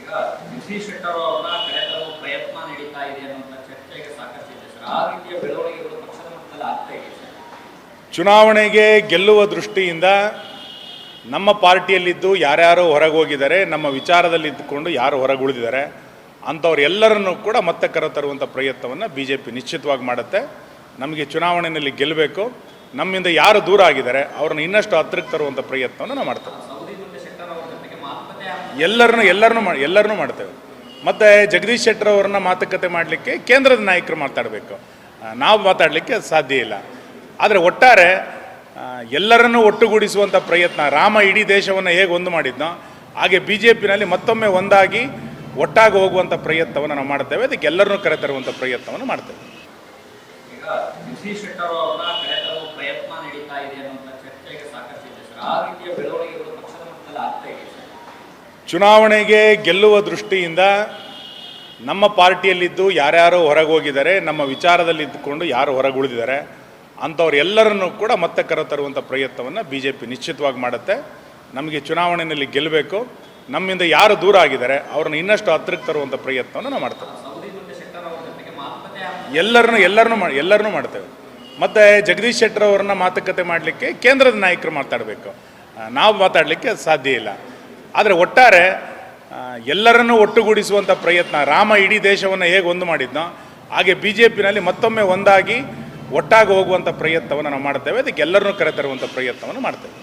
ಈಗ ಜಗದೀಶ್ ಶೆಟ್ಟರ್ ಅವರ ಕರೆತರುವ ಪ್ರಯತ್ನ ನಡೀತಾ ಇದೆ ಅನ್ನುವಂಥ ಚರ್ಚೆಗೆ ಸಾಕಷ್ಟಿದೆ ಸರ್. ಆ ರೀತಿಯ ಬೆಳವಣಿಗೆಗಳು ಪಕ್ಷದ ಮಟ್ಟದಲ್ಲಿ ಆಗ್ತಾ ಇದೆ ಸರ್. ಚುನಾವಣೆಗೆ ಗೆಲ್ಲುವ ದೃಷ್ಟಿಯಿಂದ ನಮ್ಮ ಪಾರ್ಟಿಯಲ್ಲಿದ್ದು ಯಾರ್ಯಾರು ಹೊರಗೆ ಹೋಗಿದ್ದಾರೆ, ನಮ್ಮ ವಿಚಾರದಲ್ಲಿ ಇದ್ದುಕೊಂಡು ಯಾರು ಹೊರಗೆ ಉಳಿದಿದ್ದಾರೆ ಅಂಥವ್ರೆಲ್ಲರನ್ನೂ ಕೂಡ ಮತ್ತೆ ಕರೆತರುವಂಥ ಪ್ರಯತ್ನವನ್ನು ಬಿ ಜೆ ಪಿ ನಿಶ್ಚಿತವಾಗಿ ಮಾಡುತ್ತೆ. ನಮಗೆ ಚುನಾವಣೆಯಲ್ಲಿ ಗೆಲ್ಲಬೇಕು, ನಮ್ಮಿಂದ ಯಾರು ದೂರ ಆಗಿದ್ದಾರೆ ಅವ್ರನ್ನ ಇನ್ನಷ್ಟು ಹತ್ತಿರಕ್ಕೆ ತರುವಂಥ ಪ್ರಯತ್ನವನ್ನು ನಾವು ಮಾಡ್ತೇವೆ. ಸೌದಿ ಮತ್ತು ಶೆಟ್ಟರ್ ಅವರ ಜೊತೆಗೆ ಮಾತುಕತೆ ಎಲ್ಲರನ್ನೂ ಮಾಡ್ತೇವೆ. ಮತ್ತು ಜಗದೀಶ್ ಶೆಟ್ಟರ್ ಅವ್ರನ್ನ ಮಾತುಕತೆ ಮಾಡಲಿಕ್ಕೆ ಕೇಂದ್ರದ ನಾಯಕರು ಮಾತಾಡಬೇಕು, ನಾವು ಮಾತಾಡಲಿಕ್ಕೆ ಸಾಧ್ಯ ಇಲ್ಲ. ಆದರೆ ಒಟ್ಟಾರೆ ಎಲ್ಲರನ್ನೂ ಒಟ್ಟುಗೂಡಿಸುವಂಥ ಪ್ರಯತ್ನ, ರಾಮ ಇಡೀ ದೇಶವನ್ನು ಹೇಗೆ ಒಂದು ಮಾಡಿದ್ನೋ ಹಾಗೆ ಬಿ ಜೆ ಪಿನಲ್ಲಿ ಮತ್ತೊಮ್ಮೆ ಒಂದಾಗಿ ಒಟ್ಟಾಗಿ ಹೋಗುವಂಥ ಪ್ರಯತ್ನವನ್ನು ನಾವು ಮಾಡ್ತೇವೆ. ಅದಕ್ಕೆ ಎಲ್ಲರನ್ನೂ ಕರೆತರುವಂಥ ಪ್ರಯತ್ನವನ್ನು ಮಾಡ್ತೇವೆ. ಈಗ ಜಗದೀಶ್ ಶೆಟ್ಟರ್ ಅವರ ಕರೆತರುವ ಪ್ರಯತ್ನ ನಡೀತಾ ಇದೆ ಅನ್ನುವಂಥ ಚರ್ಚೆಗೆ ಸಾಕಷ್ಟಿದೆ ಸರ್. ಆ ರೀತಿಯ ಬೆಳವಣಿಗೆಗಳು ಪಕ್ಷದ ಮಟ್ಟದಲ್ಲಿ ಆಗ್ತಾ ಇದೆ ಸರ್. ಚುನಾವಣೆಗೆ ಗೆಲ್ಲುವ ದೃಷ್ಟಿಯಿಂದ ನಮ್ಮ ಪಾರ್ಟಿಯಲ್ಲಿದ್ದು ಯಾರ್ಯಾರು ಹೊರಗೆ ಹೋಗಿದ್ದಾರೆ, ನಮ್ಮ ವಿಚಾರದಲ್ಲಿ ಇದ್ದುಕೊಂಡು ಯಾರು ಹೊರಗೆ ಉಳಿದಿದ್ದಾರೆ ಅಂಥವ್ರೆಲ್ಲರನ್ನೂ ಕೂಡ ಮತ್ತೆ ಕರೆತರುವಂಥ ಪ್ರಯತ್ನವನ್ನು ಬಿ ಜೆ ಪಿ ನಿಶ್ಚಿತವಾಗಿ ಮಾಡುತ್ತೆ. ನಮಗೆ ಚುನಾವಣೆಯಲ್ಲಿ ಗೆಲ್ಲಬೇಕು, ನಮ್ಮಿಂದ ಯಾರು ದೂರ ಆಗಿದ್ದಾರೆ ಅವ್ರನ್ನ ಇನ್ನಷ್ಟು ಹತ್ತಿರಕ್ಕೆ ತರುವಂಥ ಪ್ರಯತ್ನವನ್ನು ನಾವು ಮಾಡ್ತೇವೆ. ಸೌದಿ ಮತ್ತು ಶೆಟ್ಟರ್ ಅವರ ಜೊತೆಗೆ ಮಾತುಕತೆ ಎಲ್ಲರನ್ನೂ ಮಾಡ್ತೇವೆ. ಮತ್ತು ಜಗದೀಶ್ ಶೆಟ್ಟರ್ ಅವ್ರನ್ನ ಮಾತುಕತೆ ಮಾಡಲಿಕ್ಕೆ ಕೇಂದ್ರದ ನಾಯಕರು ಮಾತಾಡಬೇಕು, ನಾವು ಮಾತಾಡಲಿಕ್ಕೆ ಸಾಧ್ಯ ಇಲ್ಲ. ಆದರೆ ಒಟ್ಟಾರೆ ಎಲ್ಲರನ್ನೂ ಒಟ್ಟುಗೂಡಿಸುವಂಥ ಪ್ರಯತ್ನ, ರಾಮ ಇಡೀ ದೇಶವನ್ನು ಹೇಗೆ ಒಂದು ಮಾಡಿದ್ನೋ ಹಾಗೆ ಬಿ ಜೆ ಪಿನಲ್ಲಿ ಮತ್ತೊಮ್ಮೆ ಒಂದಾಗಿ ಒಟ್ಟಾಗಿ ಹೋಗುವಂಥ ಪ್ರಯತ್ನವನ್ನು ನಾವು ಮಾಡ್ತೇವೆ. ಅದಕ್ಕೆ ಎಲ್ಲರನ್ನೂ ಕರೆತರುವಂಥ ಪ್ರಯತ್ನವನ್ನು ಮಾಡ್ತೇವೆ.